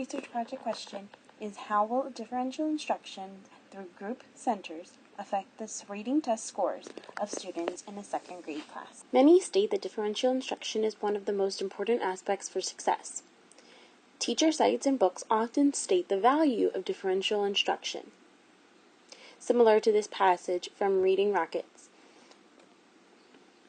research project question is, how will differential instruction through group centers affect the reading test scores of students in a second grade class? Many state that differential instruction is one of the most important aspects for success. Teacher sites and books often state the value of differential instruction, similar to this passage from Reading Rockets,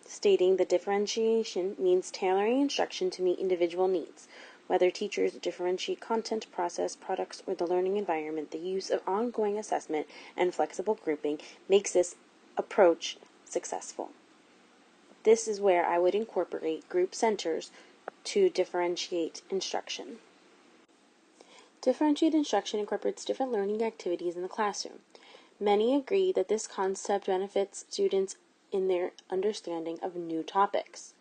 stating that differentiation means tailoring instruction to meet individual needs. Whether teachers differentiate content, process, products, or the learning environment, the use of ongoing assessment and flexible grouping makes this approach successful. This is where I would incorporate group centers to differentiate instruction. Differentiated instruction incorporates different learning activities in the classroom. Many agree that this concept benefits students in their understanding of new topics.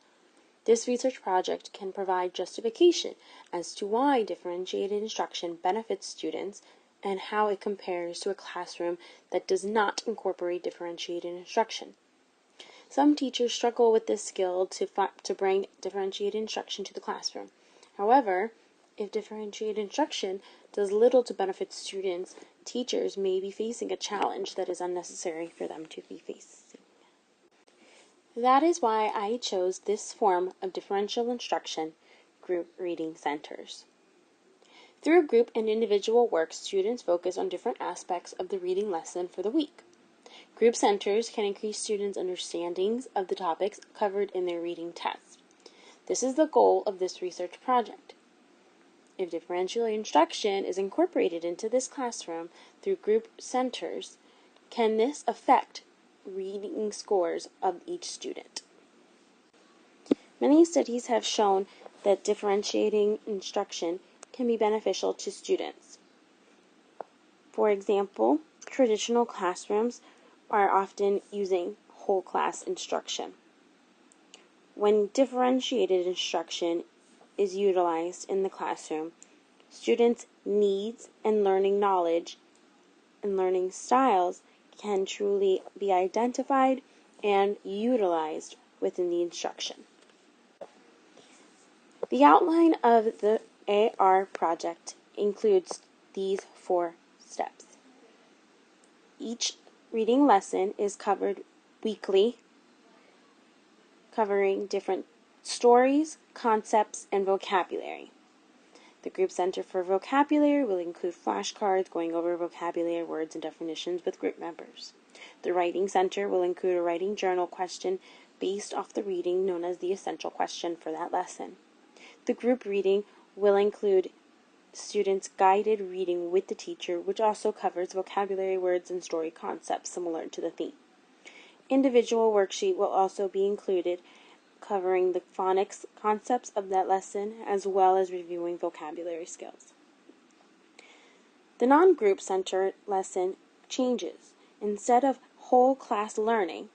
This research project can provide justification as to why differentiated instruction benefits students and how it compares to a classroom that does not incorporate differentiated instruction. Some teachers struggle with this skill to bring differentiated instruction to the classroom. However, if differentiated instruction does little to benefit students, teachers may be facing a challenge that is unnecessary for them to be facing. That is why I chose this form of differential instruction, group reading centers. Through group and individual work, students focus on different aspects of the reading lesson for the week. Group centers can increase students' understandings of the topics covered in their reading test. This is the goal of this research project. If differential instruction is incorporated into this classroom through group centers, can this affect reading scores of each student? Many studies have shown that differentiating instruction can be beneficial to students. For example, traditional classrooms are often using whole class instruction. When differentiated instruction is utilized in the classroom, students' needs and learning knowledge and learning styles can truly be identified and utilized within the instruction. The outline of the AR project includes these 4 steps. Each reading lesson is covered weekly, covering different stories, concepts, and vocabulary. The Group Center for Vocabulary will include flashcards going over vocabulary words and definitions with group members. The Writing Center will include a writing journal question based off the reading known as the essential question for that lesson. The group reading will include students' guided reading with the teacher, which also covers vocabulary words and story concepts similar to the theme. Individual worksheet will also be included, covering the phonics concepts of that lesson, as well as reviewing vocabulary skills. The non-group center lesson changes. Instead of whole class learning,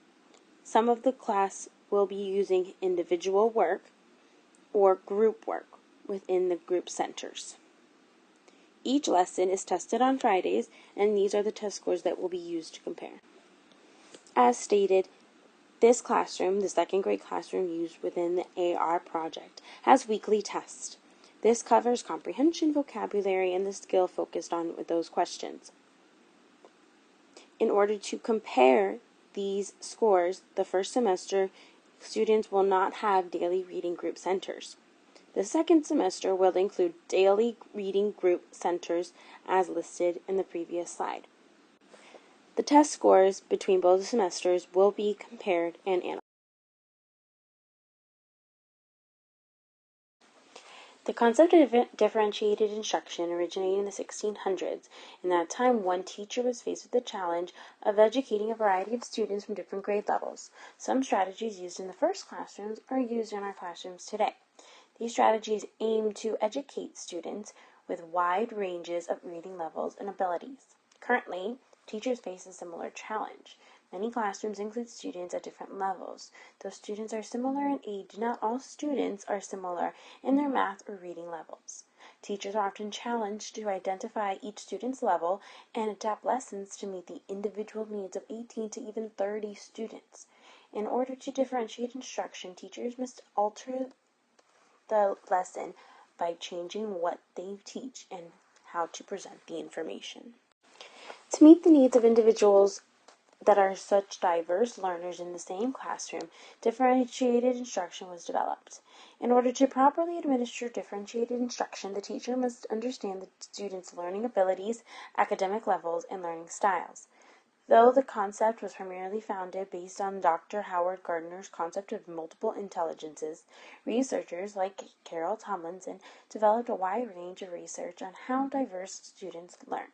some of the class will be using individual work or group work within the group centers. Each lesson is tested on Fridays, and these are the test scores that will be used to compare. As stated, this classroom, the second grade classroom used within the AR project, has weekly tests. This covers comprehension, vocabulary, and the skill focused on with those questions. In order to compare these scores, the first semester, students will not have daily reading group centers. The second semester will include daily reading group centers as listed in the previous slide. The test scores between both semesters will be compared and analyzed. The concept of differentiated instruction originated in the 1600s. In that time, one teacher was faced with the challenge of educating a variety of students from different grade levels. Some strategies used in the first classrooms are used in our classrooms today. These strategies aim to educate students with wide ranges of reading levels and abilities. Currently, teachers face a similar challenge. Many classrooms include students at different levels. Though students are similar in age, not all students are similar in their math or reading levels. Teachers are often challenged to identify each student's level and adapt lessons to meet the individual needs of 18 to even 30 students. In order to differentiate instruction, teachers must alter the lesson by changing what they teach and how to present the information. To meet the needs of individuals that are such diverse learners in the same classroom, differentiated instruction was developed. In order to properly administer differentiated instruction, the teacher must understand the students' learning abilities, academic levels, and learning styles. Though the concept was primarily founded based on Dr. Howard Gardner's concept of multiple intelligences, researchers like Carol Tomlinson developed a wide range of research on how diverse students learn.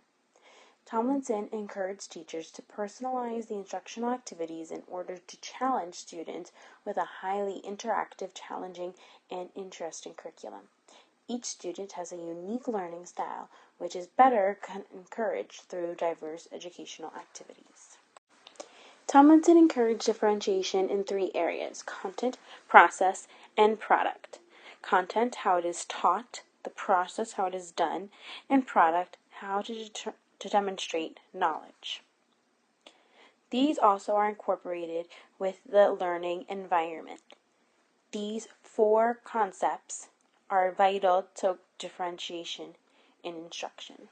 Tomlinson encouraged teachers to personalize the instructional activities in order to challenge students with a highly interactive, challenging, and interesting curriculum. Each student has a unique learning style, which is better encouraged through diverse educational activities. Tomlinson encouraged differentiation in 3 areas: content, process, and product. Content, how it is taught; the process, how it is done; and product, how to demonstrate knowledge. These also are incorporated with the learning environment. These 4 concepts are vital to differentiation in instruction.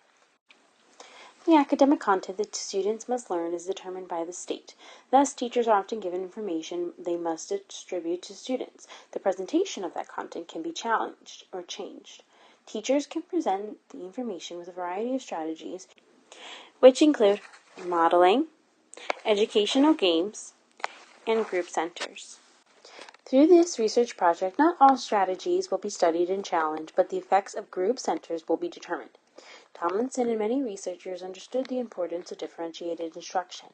The academic content that students must learn is determined by the state. Thus, teachers are often given information they must distribute to students. The presentation of that content can be challenged or changed. Teachers can present the information with a variety of strategies, which include modeling, educational games, and group centers. Through this research project, not all strategies will be studied and challenged, but the effects of group centers will be determined. Tomlinson and many researchers understood the importance of differentiated instruction.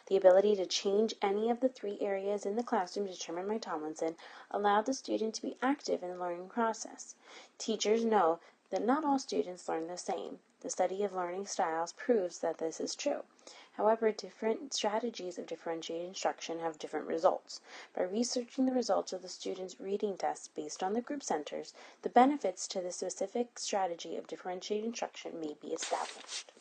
The ability to change any of the 3 areas in the classroom determined by Tomlinson allowed the student to be active in the learning process. Teachers know that not all students learn the same. The study of learning styles proves that this is true. However, different strategies of differentiated instruction have different results. By researching the results of the students' reading tests based on the group centers, the benefits to the specific strategy of differentiated instruction may be established.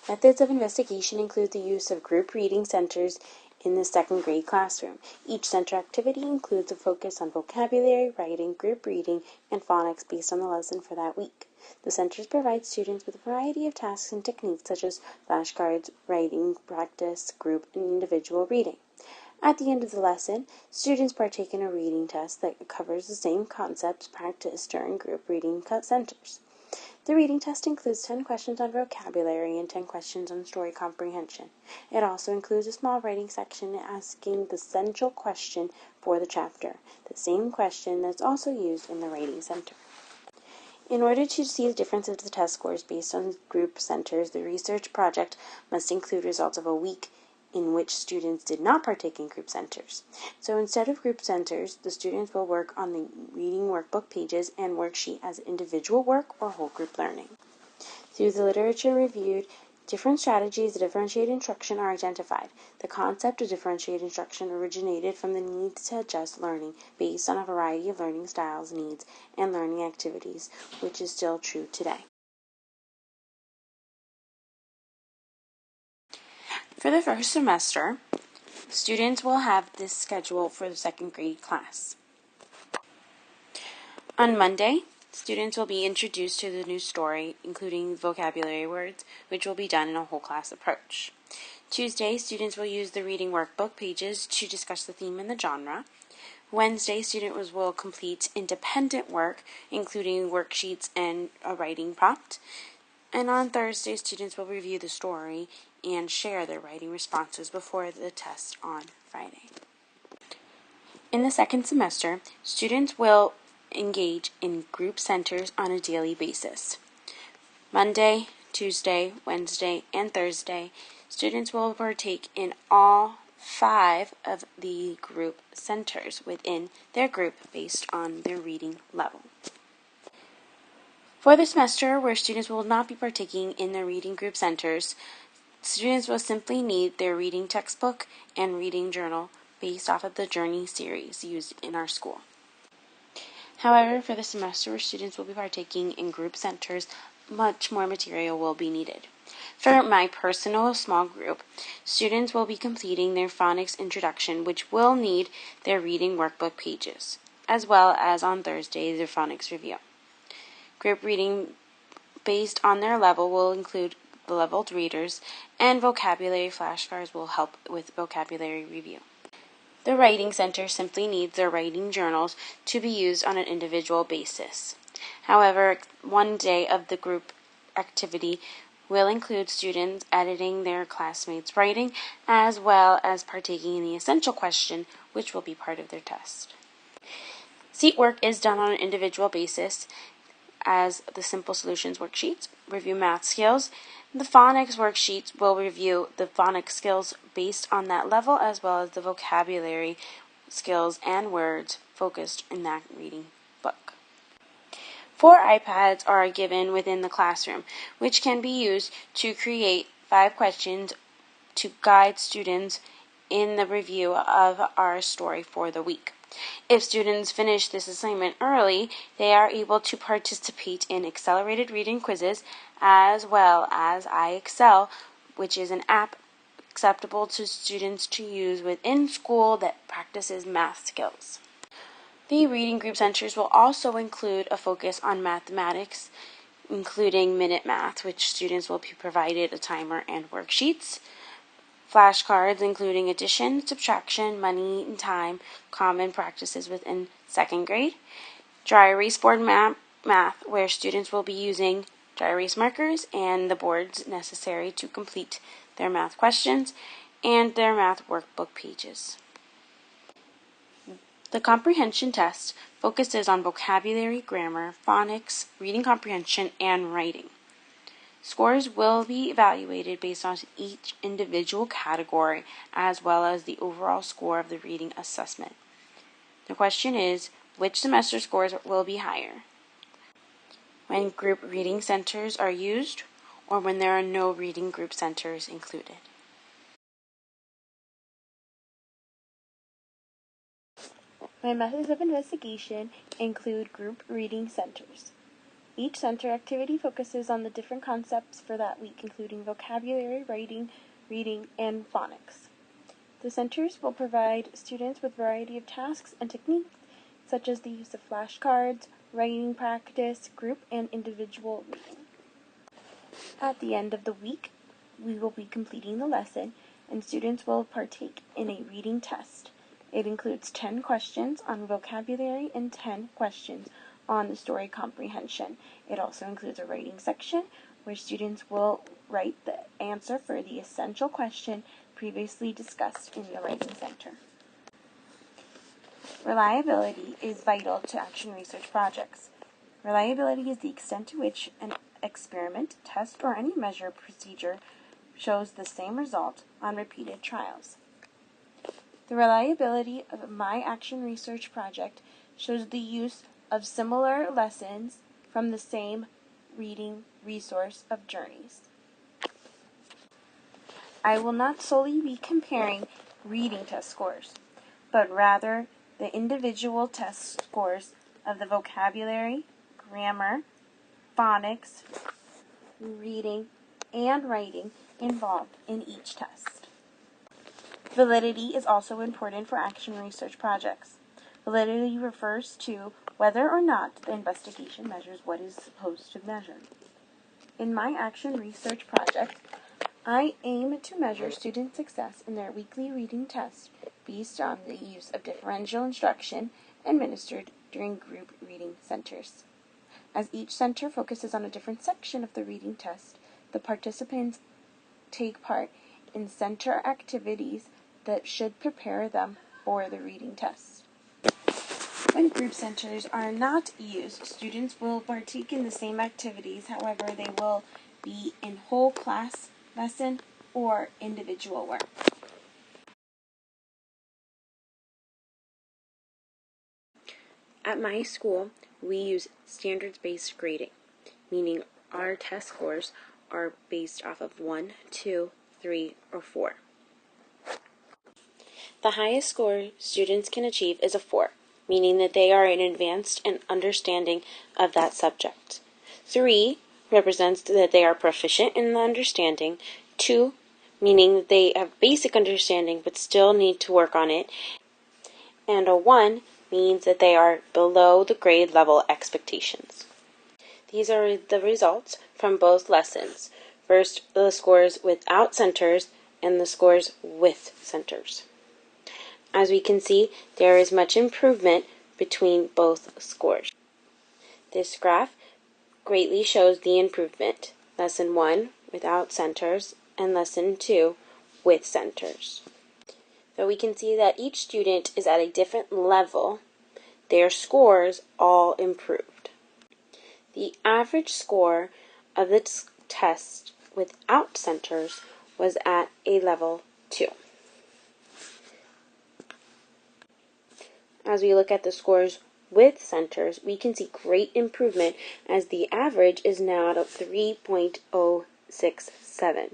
Methods of investigation include the use of group reading centers in the 2nd grade classroom. Each center activity includes a focus on vocabulary, writing, group reading, and phonics based on the lesson for that week. The centers provide students with a variety of tasks and techniques such as flashcards, writing, practice, group, and individual reading. At the end of the lesson, students partake in a reading test that covers the same concepts practiced during group reading centers. The reading test includes 10 questions on vocabulary and 10 questions on story comprehension. It also includes a small writing section asking the central question for the chapter, the same question that's also used in the writing center. In order to see the difference of the test scores based on group centers, the research project must include results of a week in which students did not partake in group centers. So instead of group centers, the students will work on the reading workbook pages and worksheet as individual work or whole group learning. Through the literature reviewed, different strategies of differentiated instruction are identified. The concept of differentiated instruction originated from the need to adjust learning based on a variety of learning styles, needs, and learning activities, which is still true today. For the first semester, students will have this schedule for the 2nd grade class. On Monday, students will be introduced to the new story, including vocabulary words, which will be done in a whole class approach. Tuesday, students will use the reading workbook pages to discuss the theme and the genre. Wednesday, students will complete independent work, including worksheets and a writing prompt. And on Thursday, students will review the story and share their writing responses before the test on Friday. In the 2nd semester, students will engage in group centers on a daily basis. Monday, Tuesday, Wednesday, and Thursday, students will partake in all 5 of the group centers within their group based on their reading level. For the semester where students will not be partaking in the reading group centers, students will simply need their reading textbook and reading journal based off of the Journey series used in our school. However, for the semester where students will be partaking in group centers, much more material will be needed. For my personal small group, students will be completing their phonics introduction, which will need their reading workbook pages, as well as on Thursday, their phonics review. Group reading based on their level will include the leveled readers, and vocabulary flashcards will help with vocabulary review. The Writing Center simply needs their writing journals to be used on an individual basis. However, one day of the group activity will include students editing their classmates' writing as well as partaking in the essential question, which will be part of their test. Seat work is done on an individual basis as the Simple Solutions worksheets review math skills. The phonics worksheets will review the phonics skills based on that level as well as the vocabulary skills and words focused in that reading book. 4 iPads are given within the classroom, which can be used to create 5 questions to guide students in the review of our story for the week. If students finish this assignment early, they are able to participate in accelerated reading quizzes as well as iExcel, which is an app acceptable to students to use within school that practices math skills. The reading group centers will also include a focus on mathematics, including Minute Math, which students will be provided a timer and worksheets. Flashcards including addition, subtraction, money, and time, common practices within 2nd grade. Dry erase board math, where students will be using dry erase markers and the boards necessary to complete their math questions and their math workbook pages. The comprehension test focuses on vocabulary, grammar, phonics, reading comprehension, and writing. Scores will be evaluated based on each individual category as well as the overall score of the reading assessment. The question is, which semester scores will be higher? When group reading centers are used or when there are no reading group centers included. My methods of investigation include group reading centers. Each center activity focuses on the different concepts for that week, including vocabulary, writing, reading, and phonics. The centers will provide students with a variety of tasks and techniques, such as the use of flashcards, writing practice, group and individual reading. At the end of the week, we will be completing the lesson, and students will partake in a reading test. It includes 10 questions on vocabulary and 10 questions on the story comprehension. It also includes a writing section where students will write the answer for the essential question previously discussed in the Writing Center. Reliability is vital to action research projects. Reliability is the extent to which an experiment, test, or any measure procedure shows the same result on repeated trials. The reliability of my action research project shows the use of similar lessons from the same reading resource of Journeys. I will not solely be comparing reading test scores, but rather the individual test scores of the vocabulary, grammar, phonics, reading, and writing involved in each test. Validity is also important for action research projects. Validity refers to whether or not the investigation measures what is supposed to measure. In my action research project, I aim to measure student success in their weekly reading test based on the use of differential instruction administered during group reading centers. As each center focuses on a different section of the reading test, the participants take part in center activities that should prepare them for the reading test. When group centers are not used, students will partake in the same activities, however, they will be in whole class lesson or individual work. At my school, we use standards-based grading, meaning our test scores are based off of 1, 2, 3, or 4. The highest score students can achieve is a 4, meaning that they are in advanced and understanding of that subject. 3 represents that they are proficient in the understanding. 2, meaning that they have basic understanding but still need to work on it. And a 1 means that they are below the grade level expectations. These are the results from both lessons. First, the scores without centers and the scores with centers. As we can see, there is much improvement between both scores. This graph greatly shows the improvement. Lesson 1 without centers and Lesson 2 with centers. So we can see that each student is at a different level. Their scores all improved. The average score of the test without centers was at a level 2. As we look at the scores with centers, we can see great improvement as the average is now at 3.067.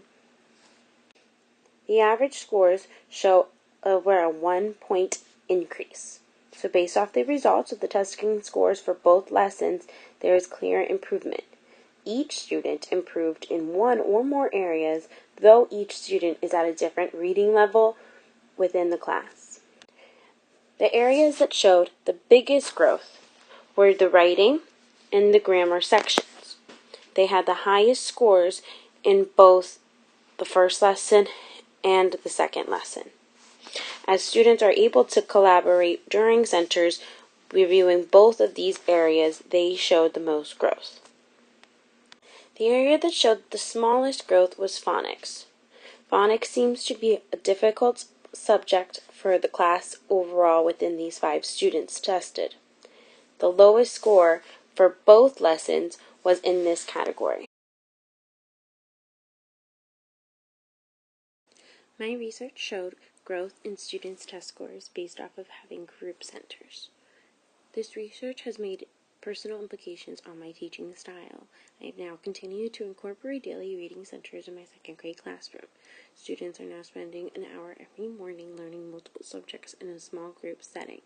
The average scores show over a 1-point increase. So based off the results of the testing scores for both lessons, there is clear improvement. Each student improved in one or more areas, though each student is at a different reading level within the class. The areas that showed the biggest growth were the writing and the grammar sections. They had the highest scores in both the first lesson and the second lesson. As students are able to collaborate during centers, reviewing both of these areas, they showed the most growth. The area that showed the smallest growth was phonics. Phonics seems to be a difficult subject for the class overall within these 5 students tested. The lowest score for both lessons was in this category. My research showed growth in students' test scores based off of having group centers. This research has made personal implications on my teaching style. I have now continued to incorporate daily reading centers in my second grade classroom. Students are now spending an hour every morning learning multiple subjects in a small group setting.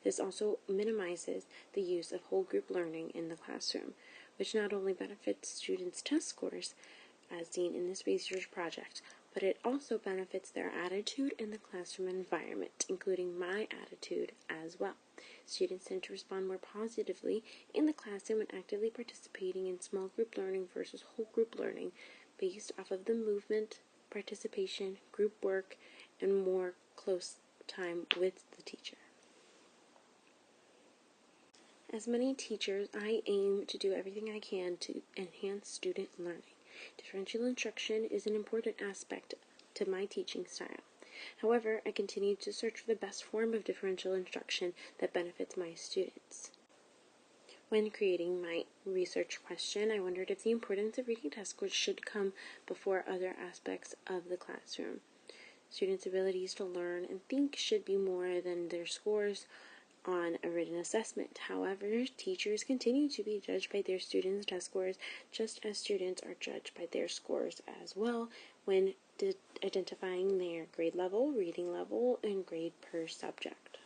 This also minimizes the use of whole group learning in the classroom, which not only benefits students' test scores, as seen in this research project, but it also benefits their attitude in the classroom environment, including my attitude as well. Students tend to respond more positively in the classroom when actively participating in small group learning versus whole group learning based off of the movement, participation, group work, and more close time with the teacher. As many teachers, I aim to do everything I can to enhance student learning. Differential instruction is an important aspect to my teaching style. However, I continue to search for the best form of differential instruction that benefits my students. When creating my research question, I wondered if the importance of reading test scores should come before other aspects of the classroom. Students' abilities to learn and think should be more than their scores on a written assessment. However, teachers continue to be judged by their students' test scores, just as students are judged by their scores as well when identifying their grade level, reading level, and grade per subject.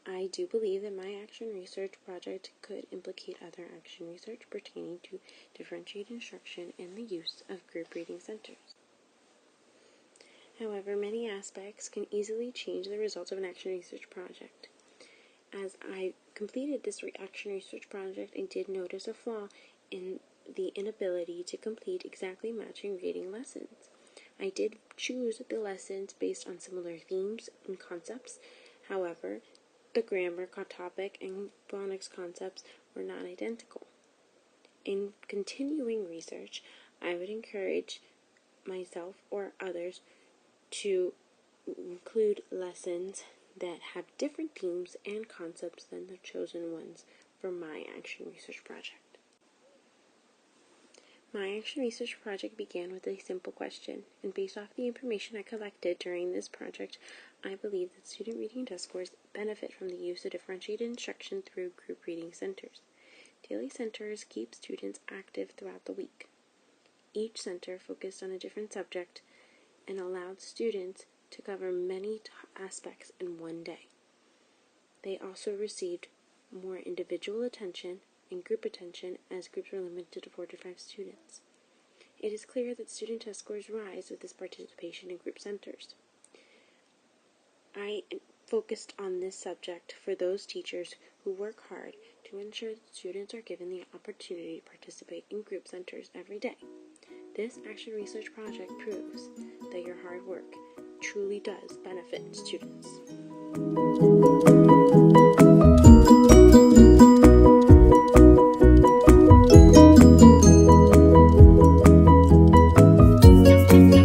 I do believe that my action research project could implicate other action research pertaining to differentiated instruction and the use of group reading centers. However, many aspects can easily change the results of an action research project. As I completed this action research project, I did notice a flaw in the inability to complete exactly matching reading lessons. I did choose the lessons based on similar themes and concepts. However, the grammar topic and phonics concepts were not identical. In continuing research, I would encourage myself or others to include lessons that have different themes and concepts than the chosen ones for my action research project. My action research project began with a simple question, and based off the information I collected during this project, I believe that student reading test scores benefit from the use of differentiated instruction through group reading centers. Daily centers keep students active throughout the week. Each center focused on a different subject and allowed students to cover many aspects in one day. They also received more individual attention and group attention as groups were limited to 4 to 5 students. It is clear that student test scores rise with this participation in group centers. I focused on this subject for those teachers who work hard to ensure that students are given the opportunity to participate in group centers every day. This action research project proves that your hard work truly does benefit students.